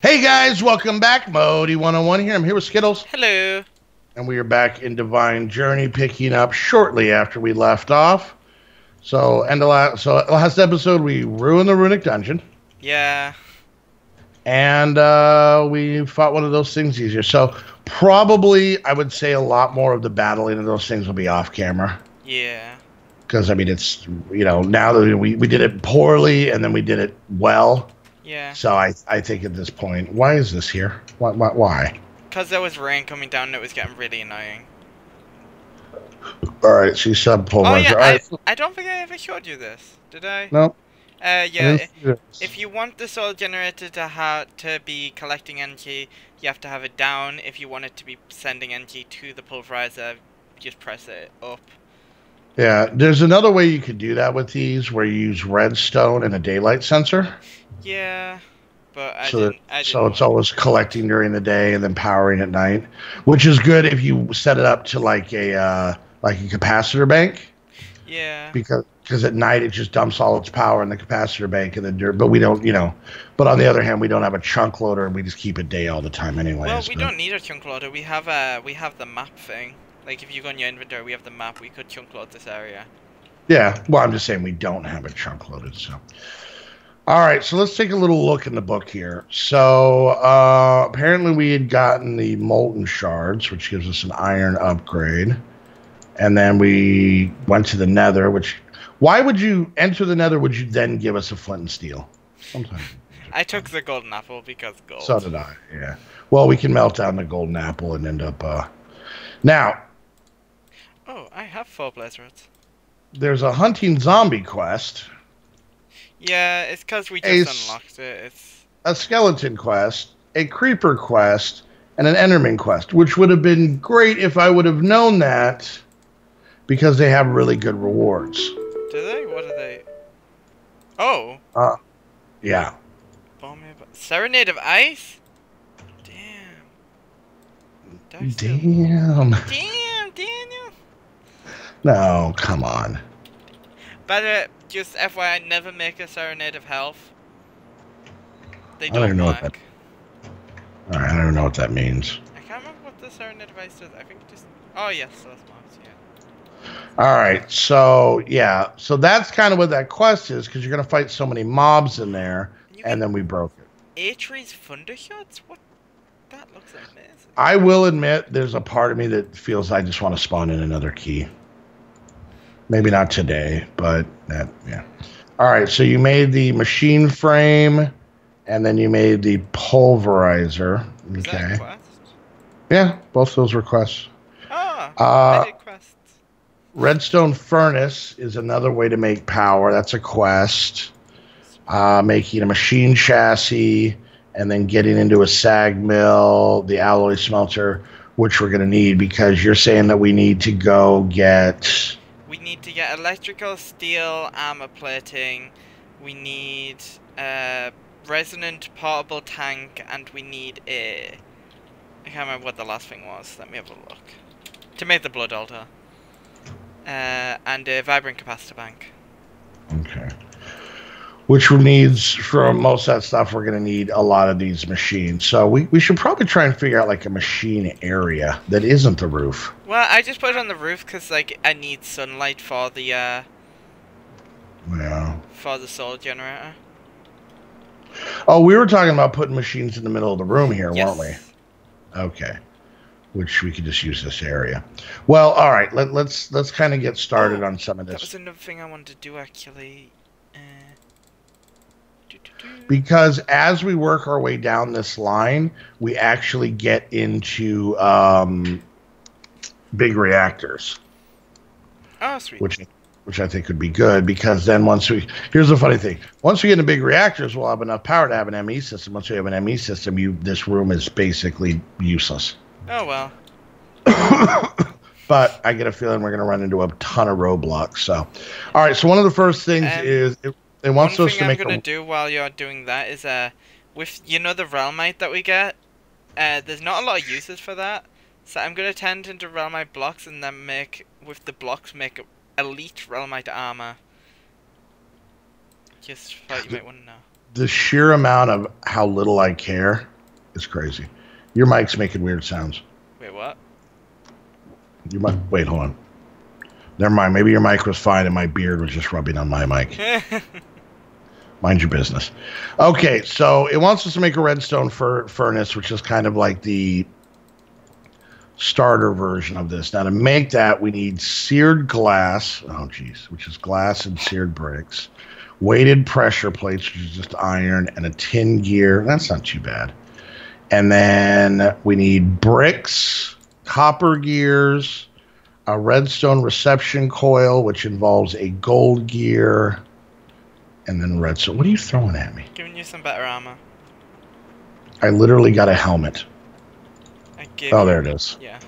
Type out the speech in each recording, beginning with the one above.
Hey guys, welcome back. Modi 101 here. I'm here with Skiddles. Hello. And we are back in Divine Journey, picking up shortly after we left off. Last episode we ruined the Runic Dungeon. Yeah. And we fought one of those things easier. So probably I would say a lot more of the battling of those things will be off camera. Yeah. Because I mean it's now that we did it poorly and then we did it well. Yeah. So I think at this point, why is this here? Why? Because there was rain coming down and it was getting really annoying. Alright, she's sub-pole. Oh yeah, Right. I don't think I ever showed you this, did I? No. Yeah, if you want the soul generator to be collecting energy, you have to have it down. If you want it to be sending energy to the pulverizer, just press it up. Yeah, there's another way you could do that with these, where you use redstone and a daylight sensor. Yeah, but I So didn't it's always collecting during the day and then powering at night, which is good if you set it up to like a capacitor bank. Yeah. Because at night it just dumps all its power in the capacitor bank and then but we don't, But on the other hand, we don't have a chunk loader and we just keep it day all the time anyway. Well, we don't need a chunk loader. We have the map thing. Like if you go in your inventory, we have the map. We could chunk load this area. Yeah, well, I'm just saying we don't have a chunk loaded, so. All right, so let's take a little look in the book here. So apparently we had gotten the molten shards, which gives us an iron upgrade. And then we went to the nether, which... Why would you enter the nether, would you then give us a flint and steel? Sometimes. I took the golden apple because gold. So did I, yeah. Well, we can melt down the golden apple and end up... Now... Oh, I have 4 blaze rods. There's a hunting zombie quest... Yeah, it's because we just unlocked it. It's a skeleton quest, a creeper quest, and an enderman quest, which would have been great if I would have known that, because they have really good rewards. Do they? What are they? Oh. Yeah. Serenade of Ice? Damn. Damn. Damn, Daniel. No, come on. Better, just FYI, never make a Serenade of Health. They I don't even know work. what that... Alright, I don't know what that means. I can't remember what the Serenade of Ice does. I think it just... Oh, yes, those marks, yeah. Alright, so, yeah. So that's kind of what that quest is, because you're going to fight so many mobs in there, and then we broke it. Atre's Thundershots? What? That looks amazing. I will admit, there's a part of me that feels I just want to spawn in another key. Maybe not today, but yeah. All right, so you made the machine frame, and then you made the pulverizer. Okay. Is that a quest? Yeah, both those were quests. I did quests. Redstone furnace is another way to make power. That's a quest. Making a machine chassis, and then getting into a sag mill, the alloy smelter, which we're going to need because you're saying that we need to go get... We need to get electrical, steel, armor plating. We need a resonant portable tank, and we need a... I can't remember what the last thing was. Let me have a look. To make the blood altar. And a vibrant capacitor bank. Okay. Which needs, for most of that stuff, we're going to need a lot of these machines. So we should probably try and figure out like a machine area that isn't the roof. Well, I just put it on the roof because like I need sunlight for the for the solar generator. Oh, we were talking about putting machines in the middle of the room here, yes. weren't we? Okay. Which we could just use this area. Well, all right. Let's kind of get started on some of this. That was another thing I wanted to do actually. Because as we work our way down this line, we actually get into big reactors. Oh, sweet. Which I think could be good, because then here's the funny thing. Once we get into big reactors, we'll have enough power to have an ME system. Once we have an ME system, this room is basically useless. Oh, well. But I get a feeling we're going to run into a ton of roadblocks. So, all right. So one of the first things is... It wants us to make. One thing I'm gonna do while you're doing that is with the realmite that we get, there's not a lot of uses for that, so I'm gonna turn into realmite blocks and then make elite realmite armor. Just thought you might want to know. The sheer amount of how little I care It's crazy. Your mic's making weird sounds. Wait, what? You might wait. Hold on. Never mind. Maybe your mic was fine and my beard was just rubbing on my mic. Mind your business. Okay, so it wants us to make a redstone furnace, which is kind of like the starter version of this. Now, to make that, we need seared glass. Oh, geez. Which is glass and seared bricks. Weighted pressure plates, which is just iron, and a tin gear. That's not too bad. And then we need bricks, copper gears, a redstone reception coil, which involves a gold gear, and then redstone. What are you throwing at me? Giving you some better armor. I literally got a helmet. Oh, there it is. Yeah.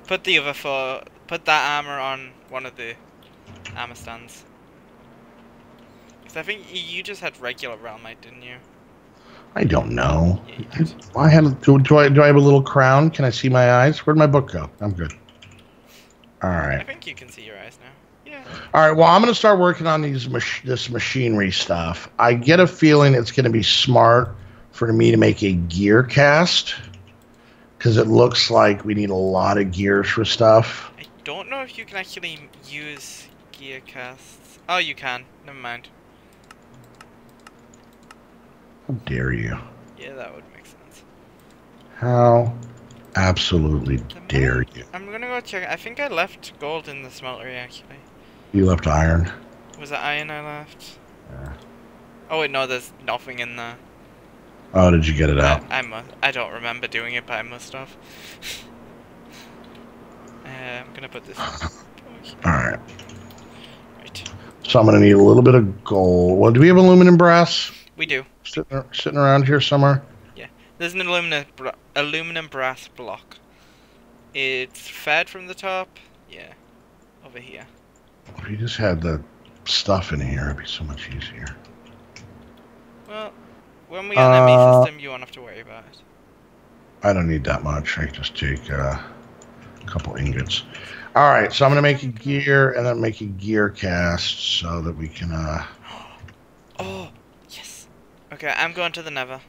Put that armor on one of the armor stands. Because I think you just had regular realmite, didn't you? I don't know. Yeah, I had. Do I have a little crown? Can I see my eyes? Where'd my book go? I'm good. All right. I think you can see your eyes now. Yeah. All right. Well, I'm going to start working on this machinery stuff. I get a feeling it's going to be smart for me to make a gear cast, because it looks like we need a lot of gears for stuff. I don't know if you can actually use gear casts. Oh, you can. Never mind. How dare you? Yeah, that would make sense. How absolutely dare you? I'm gonna go check. I think I left gold in the smeltery, actually. You left iron? Was it iron I left? Yeah. Oh wait, no, there's nothing in there. Oh, did you get it out? I don't remember doing it, but I must have. I'm gonna put this. Alright. Right. So I'm gonna need a little bit of gold. Well, do we have aluminum brass? We do. Sitting around here somewhere? Yeah. There's an aluminum brass block. It's fed from the top. Yeah. Over here. If you just had the stuff in here, it'd be so much easier. Well, when we get an ME system, you won't have to worry about it. I don't need that much. I just take a couple ingots. All right, so I'm going to make a gear and then make a gear cast so that we can... Oh, yes. Okay, I'm going to the Nether.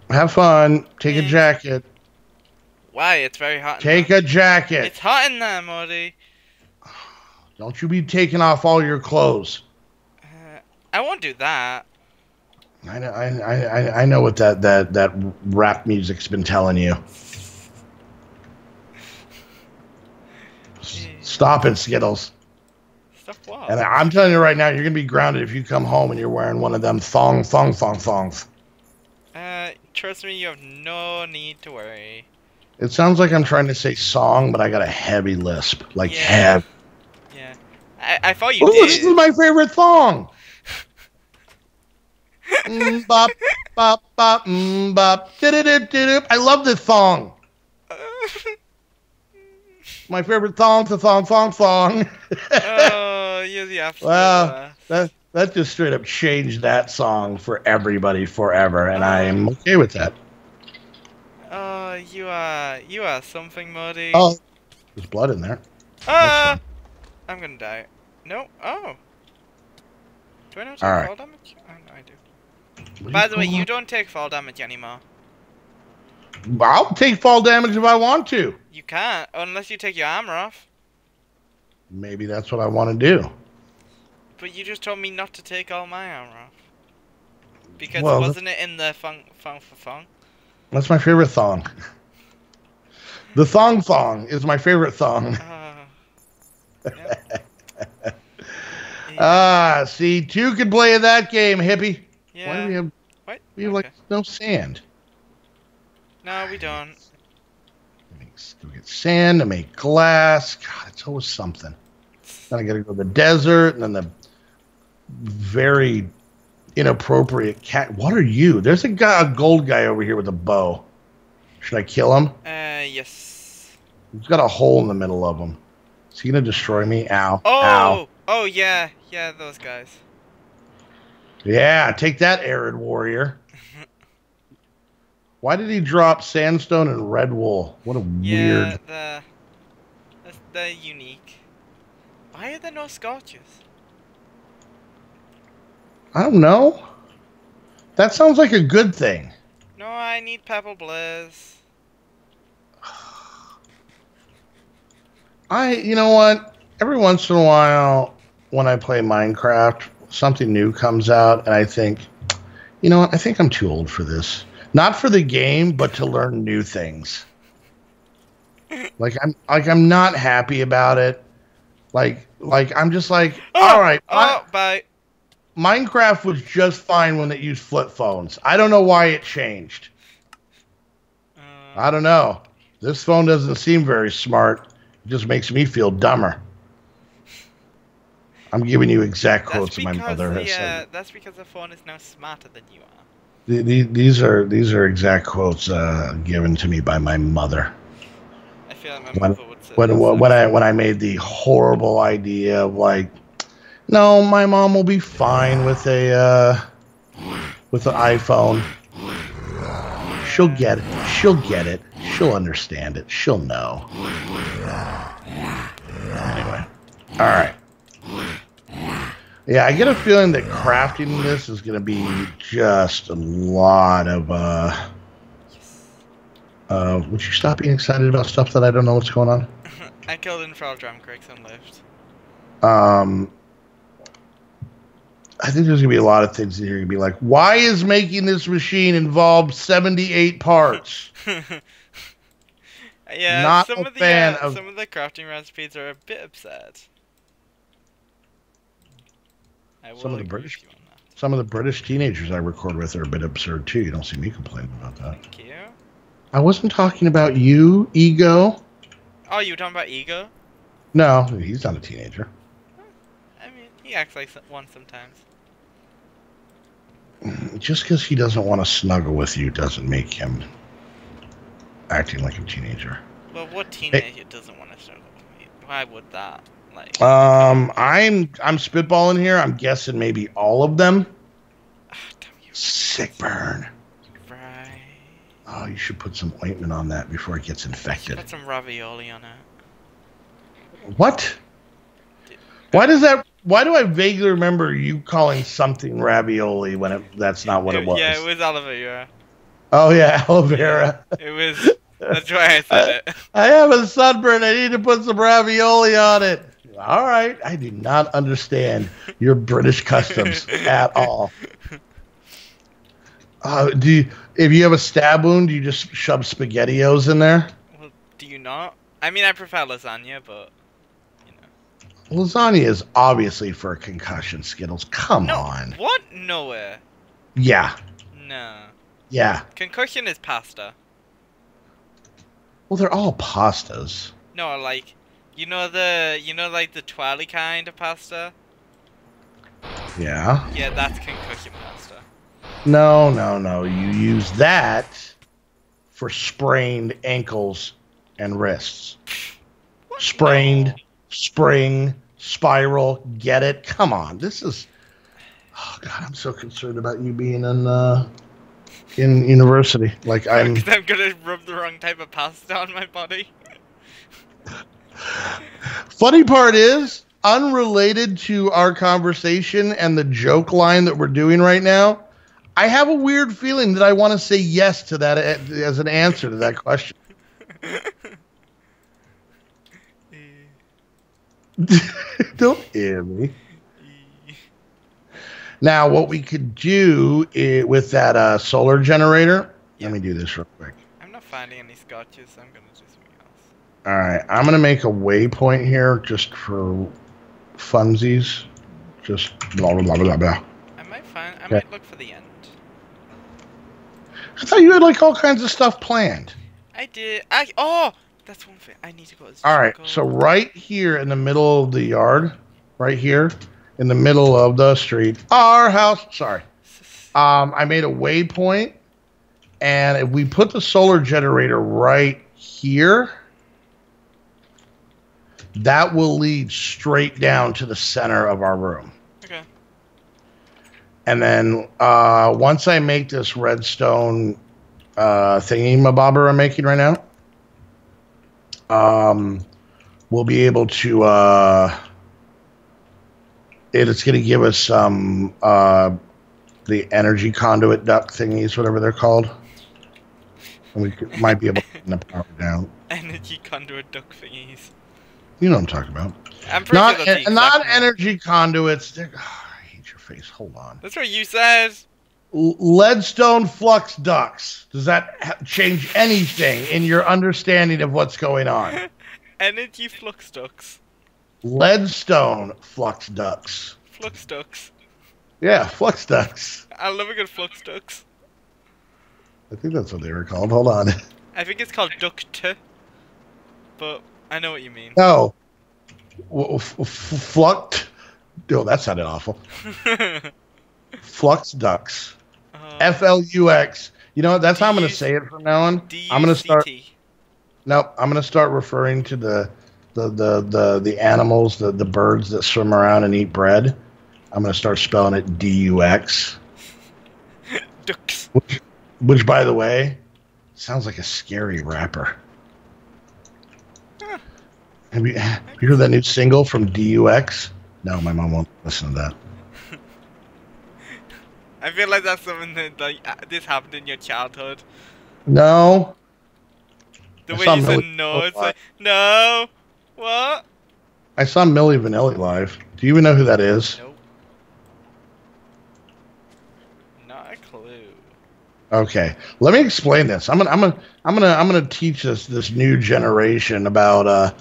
Have fun. Take a jacket. Why? It's very hot. Take a jacket. It's hot in there, Morty. Don't you be taking off all your clothes. I won't do that. I know what that rap music's been telling you. Stop it, Skiddles. Stop what? And I'm telling you right now, you're gonna be grounded if you come home and you're wearing one of them thongs. Trust me, you have no need to worry. It sounds like I'm trying to say song, but I got a heavy lisp. Like heavy. Yeah. I thought you did. This is my favorite thong. Bop, bop, bop, bop. I love this thong. My favorite thong, the thong. Oh, you're the absolute Well, that just straight up changed that song for everybody forever, and I'm okay with that. Oh, you are something, Morty. Oh, there's blood in there. I'm gonna die. No. Oh. Do I not take fall damage? Oh, no, I do. By the way, you don't take fall damage anymore. I'll take fall damage if I want to. You can't, unless you take your armor off. Maybe that's what I want to do. But you just told me not to take all my armor off. Because wasn't it in the thong for thong? That's my favorite thong. The thong is my favorite thong. Yeah. See, two could play that game, hippie. Yeah. Why do we have? What? We have like no sand. No, we don't. Go get sand to make glass. God, it's always something. Then I got to go to the desert, and then the very inappropriate cat. What are you? There's a gold guy over here with a bow. Should I kill him? Yes. He's got a hole in the middle of him. Is he gonna destroy me? Ow. Oh. Ow. Oh yeah. Yeah, those guys. Yeah, take that, arid warrior. Why did he drop sandstone and red wool? What a weird... Yeah, they're unique. Why are there no scorches? I don't know. That sounds like a good thing. No, I I need Pebble Blaze. You know what? Every once in a while, when I play Minecraft, something new comes out, and I think, you know what? I think I'm too old for this. Not for the game, but to learn new things. I'm not happy about it. I'm just like, all right. Bye. Minecraft was just fine when it used flip phones. I don't know why it changed. I don't know. This phone doesn't seem very smart. It just makes me feel dumber. I'm giving you exact quotes my mother has said. That's because the phone is now smarter than you are. These are exact quotes given to me by my mother. I feel like my mother would say when I made the horrible idea of like, no, my mom will be fine with an iPhone. She'll get it. She'll get it. She'll understand it. She'll know. Anyway, all right. Yeah, I get a feeling that crafting this is going to be just a lot of. Would you stop being excited about stuff that I don't know what's going on? I killed Infernal Drum Cricks and lived. I think there's going to be a lot of things that you're going to be like, why is making this machine involve 78 parts? Yeah, Not some a of the fan of some of the crafting recipes are a bit absurd. some of the British teenagers I record with are a bit absurd too. You don't see me complaining about that. Thank you. I wasn't talking about you, Ego. Oh, you were talking about Ego? No, he's not a teenager. I mean, he acts like one sometimes. Just because he doesn't want to snuggle with you doesn't make him acting like a teenager. Well, what teenager doesn't want to snuggle with me? Why would that? Like, I'm spitballing here. I'm guessing maybe all of them. Sick burn. Right. Oh, you should put some ointment on that before it gets infected. Put some ravioli on it. What? Why do I vaguely remember you calling something ravioli when that's not what it was? Yeah, it was aloe vera. Oh yeah, aloe vera. It was. That's why I said it. I have a sunburn. I need to put some ravioli on it. All right. I do not understand your British customs at all. If you have a stab wound, do you just shove SpaghettiOs in there? Well, do you not? I mean, I prefer lasagna, but you know. Lasagna is obviously for a concussion, Skiddles. Come on. What? Nowhere. Yeah. No. Yeah. Concussion is pasta. Well, they're all pastas. No, like, like the twirly kind of pasta? Yeah. Yeah, that's concussion pasta. No. You use that for sprained ankles and wrists. What? Sprained, No. spring, spiral. Get it? Come on. This is... Oh, God, I'm so concerned about you being in university. Like, I'm gonna rub the wrong type of pasta on my body. Funny part is, unrelated to our conversation and the joke line that we're doing right now, I have a weird feeling that I want to say yes to that as an answer to that question. Don't hear me. Now, what we could do with that solar generator, let me do this real quick. I'm not finding any scotches, so I'm going to do something else. All right, I'm going to make a waypoint here just for funsies. Just blah, blah, blah, blah, blah. I might look for the end. I thought you had like all kinds of stuff planned. I did. That's one thing. I need to go. All right, so right here in the middle of the yard, right here in the middle of the street, our house. Sorry, I made a waypoint, and if we put the solar generator right here, that will lead straight down to the center of our room. Okay. And then once I make this redstone thingy-mabobber I'm making right now, we'll be able to... it's going to give us some the energy conduit duct thingies, whatever they're called. And we might be able to turn the power down. Energy conduit duck thingies. You know what I'm talking about. I'm pretty sure that's the exact Not name. energy conduits. I hate your face. Hold on. That's what you said. Leadstone flux ducts. Does that change anything in your understanding of what's going on? Energy flux ducts. Leadstone flux ducts. Flux ducts. Yeah, flux ducts. I love a good flux ducts. I think that's what they were called. Hold on. I think it's called duct, but I know what you mean. No. Flux. Oh, that sounded awful. Flux ducts. Flux. You know what? That's how I'm going to say it from now on. I'm going to start. Nope. I'm going to start referring to the animals, the birds that swim around and eat bread. I'm going to start spelling it Dux. Ducks. Which, by the way, sounds like a scary rapper. Huh. Have you heard that new single from Dux? No, my mom won't listen to that. I feel like that's something that this happened in your childhood. No. The way you said no, it's like, no. What? I saw Milli Vanilli live. Do you even know who that is? Nope. Not a clue. Okay, let me explain this. I'm gonna teach this new generation about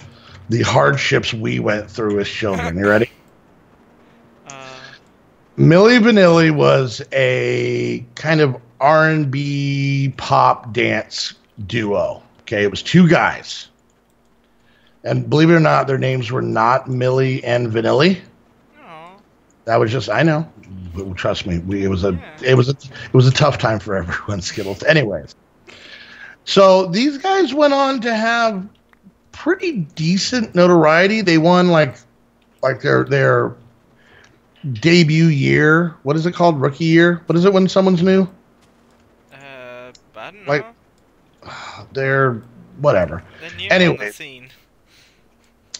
the hardships we went through as children. You ready? Milli Vanilli was a kind of R&B pop dance duo. Okay, it was two guys, and believe it or not, their names were not Milli and Vanilli. Aww. That was just, I know. Trust me, it was a tough time for everyone. Skiddles. Anyways, so these guys went on to have pretty decent notoriety. They won like their debut year. What is it called? Rookie year? What is it when someone's new? I don't know. Like they're whatever. They're new anyway, on the scene.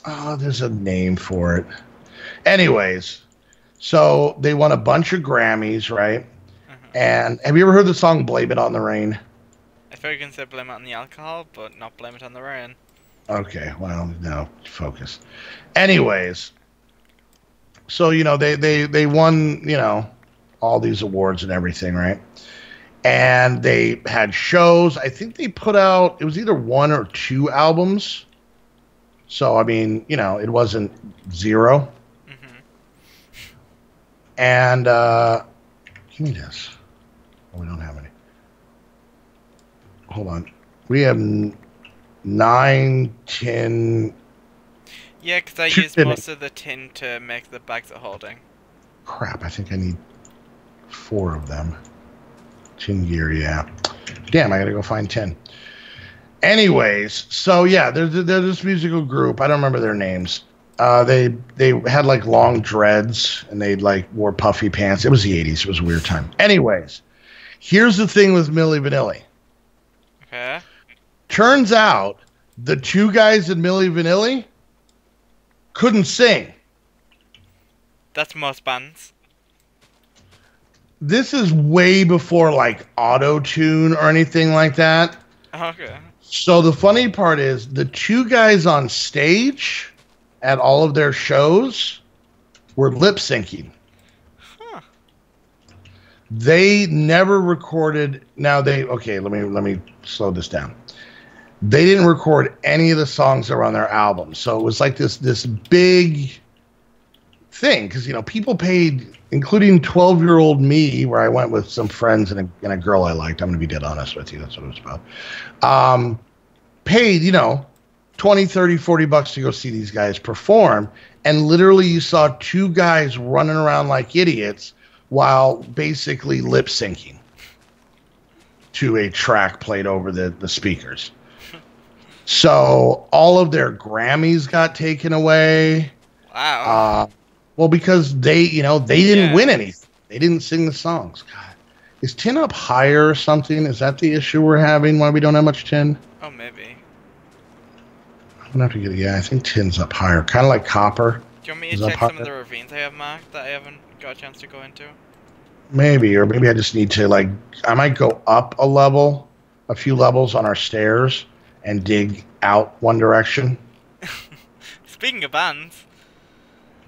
Oh, there's a name for it. Anyways, so they won a bunch of Grammys, right? And have you ever heard the song "Blame It on the Rain"? I thought you can say blame it on the alcohol, but not blame it on the rain. Okay, well, no, focus. Anyways, so they won all these awards and everything, right? And they had shows. I think they put out, it was either 1 or 2 albums. So I mean, it wasn't 0. And give me this. Oh, we don't have any. Hold on. We have 9, 10. Yeah, because I used most of the tin to make the bags of holding. Crap, I think I need 4 of them. Tin gear, yeah. Damn, I gotta go find 10. Anyways, so yeah, they're this musical group. I don't remember their names. They had like long dreads and they like wore puffy pants. It was the 80s. It was a weird time. Anyways, here's the thing with Milli Vanilli. Okay. Turns out the 2 guys in Milli Vanilli couldn't sing. That's most bands. This is way before like auto-tune or anything like that. Okay. So the funny part is the 2 guys on stage at all of their shows were lip syncing. Huh. They never recorded. Now let me slow this down. They didn't record any of the songs that were on their album. So it was like this big thing because people paid, including 12-year-old me, where I went with some friends and a girl I liked. I'm gonna be dead honest with you. That's what it was about. Paid 20, 30, 40 bucks to go see these guys perform, and literally you saw 2 guys running around like idiots while basically lip syncing to a track played over the speakers. So all of their Grammys got taken away. Wow. Well, because they didn't win anything. They didn't sing the songs. God, is tin up higher or something? Is that the issue we're having? Why we don't have much tin? Oh, maybe. I'm gonna have to get it. Yeah, I think tin's up higher, kind of like copper. Do you want me to check some of the ravines I have marked that I haven't got a chance to go into? Maybe, or maybe I just need to I might go up a level a few levels on our stairs and dig out One Direction. Speaking of bands.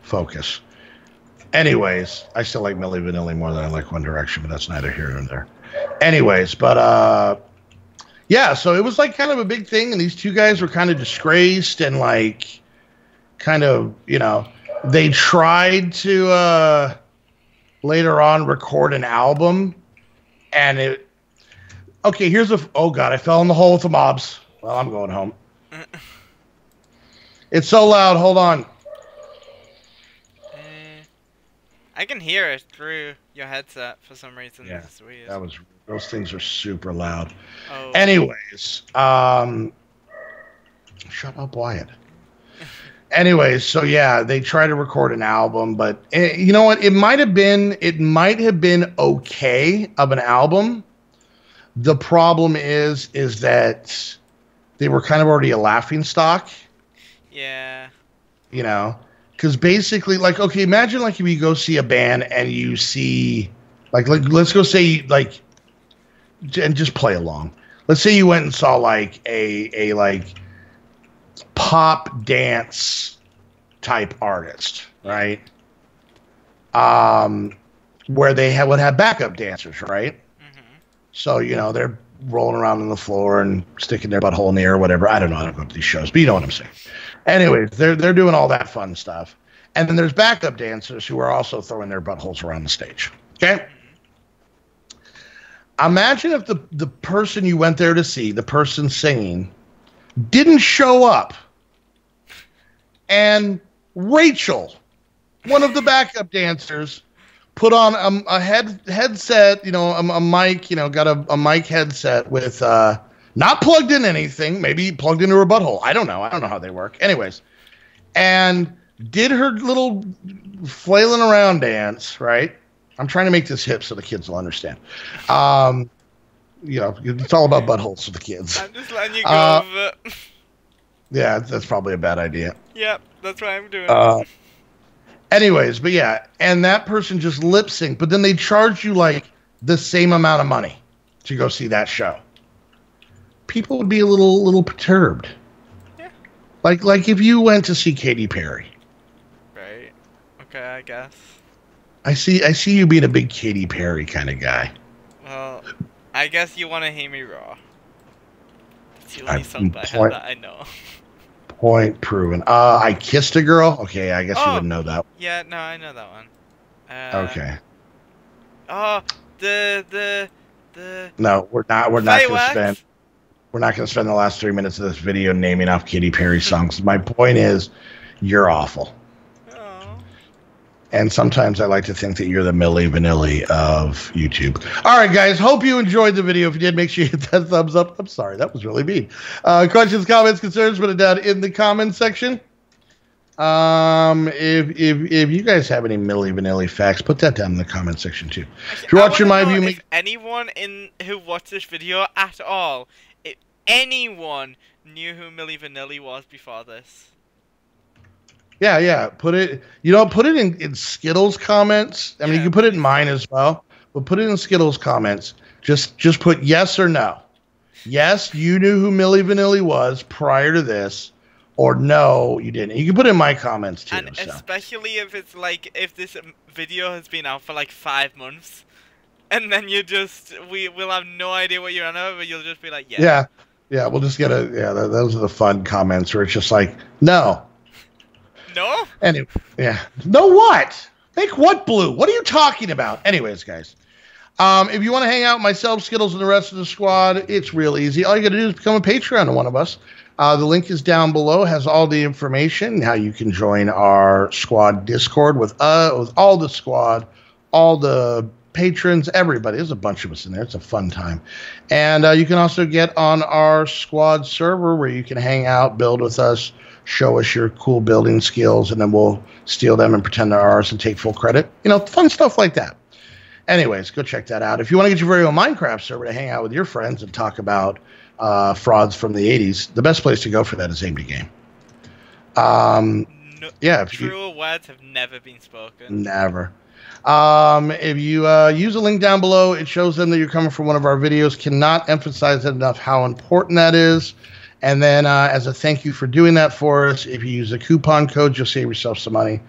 Focus. Anyways, I still like Milli Vanilli more than I like One Direction, but that's neither here nor there. Anyways, but yeah, so it was like kind of a big thing, and these two guys were kind of disgraced and like kind of, you know, they tried to later on record an album, and it okay, here's a oh god, I fell in the hole with the mobs. Well, I'm going home. It's so loud, hold on. I can hear it through your headset for some reason. Yeah, this is weird. those things are super loud. Oh. Anyways, shut up, Wyatt. Anyways, so yeah, they tried to record an album, but you know what? It might have been okay of an album. The problem is that they were kind of already a laughingstock. Yeah. You know. Because basically, like, okay, imagine like if you go see a band and you see, like let's go say like, and just play along. Let's say you went and saw like a like pop dance type artist, right? Where they would have backup dancers, right? Mm-hmm. So you know they're rolling around on the floor and sticking their butthole in the air or whatever. I don't know. I don't go to these shows, but you know what I'm saying. Anyways, they're doing all that fun stuff. And then there's backup dancers who are also throwing their buttholes around the stage. Okay? Imagine if the person you went there to see, the person singing, didn't show up. And Rachel, one of the backup dancers, put on a headset, you know, a mic, you know, got a mic headset with not plugged in anything, maybe plugged into her butthole. I don't know how they work. Anyways, and did her little flailing around dance, right? I'm trying to make this hip so the kids will understand. You know, it's all about buttholes for the kids. I'm just letting you go with it. Yeah, that's probably a bad idea. Yep, that's what I'm doing. Anyways, but yeah, and that person just lip synced, but then they charge you like the same amount of money to go see that show. People would be a little perturbed. Yeah. Like if you went to see Katy Perry. Right. Okay, I guess. I see you being a big Katy Perry kind of guy. Well, I guess you want to hear me raw. That's the only song I have that I know. Point proven. I Kissed a Girl. Okay, I guess you wouldn't know that. Yeah, no, I know that one. Okay. Oh, the. No, we're not gonna spend the last 3 minutes of this video naming off Katy Perry songs. My point is, you're awful. Oh. And sometimes I like to think that you're the Milli Vanilli of YouTube. All right, guys. Hope you enjoyed the video. If you did, make sure you hit that thumbs up. I'm sorry, that was really mean. Questions, comments, concerns, put it down in the comments section. If you guys have any Milli Vanilli facts, put that down in the comment section too. If you're watching my view, if anyone who watched this video at all, if anyone knew who Milli Vanilli was before this. Yeah. Put it in Skiddles comments. I mean, you can put it in mine as well, but put it in Skiddles comments. Just put yes or no. Yes, you knew who Milli Vanilli was prior to this, or no, you didn't. You can put it in my comments too. And especially if it's like if this video has been out for like 5 months, and then we'll have no idea what you're on about, but you'll just be like, yeah. Yeah, we'll just get those are the fun comments where it's just like, no. No? Anyway, yeah. No what? Make what blue? What are you talking about? Anyways, guys. If you want to hang out with myself, Skiddles, and the rest of the squad, it's real easy. All you got to do is become a Patreon of one of us. The link is down below, has all the information, how you can join our squad Discord with all the squad, all the patrons, everybody. There's a bunch of us in there. It's a fun time. And you can also get on our squad server where you can hang out, build with us, show us your cool building skills, and then we'll steal them and pretend they're ours and take full credit. You know, fun stuff like that. Anyways, go check that out. If you want to get your very own Minecraft server to hang out with your friends and talk about frauds from the 80s, the best place to go for that is AIM2 Game. Truer words have never been spoken. Never. If you use a link down below, it shows them that you're coming from one of our videos. Cannot emphasize it enough how important that is. And then as a thank you for doing that for us, if you use a coupon code, you'll save yourself some money.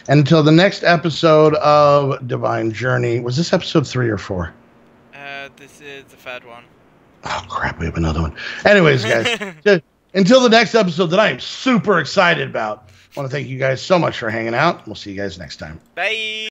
And until the next episode of Divine Journey, was this episode 3 or 4? This is the third one. Oh, crap, we have another one. Anyways, guys, until the next episode that I am super excited about, I want to thank you guys so much for hanging out. We'll see you guys next time. Bye.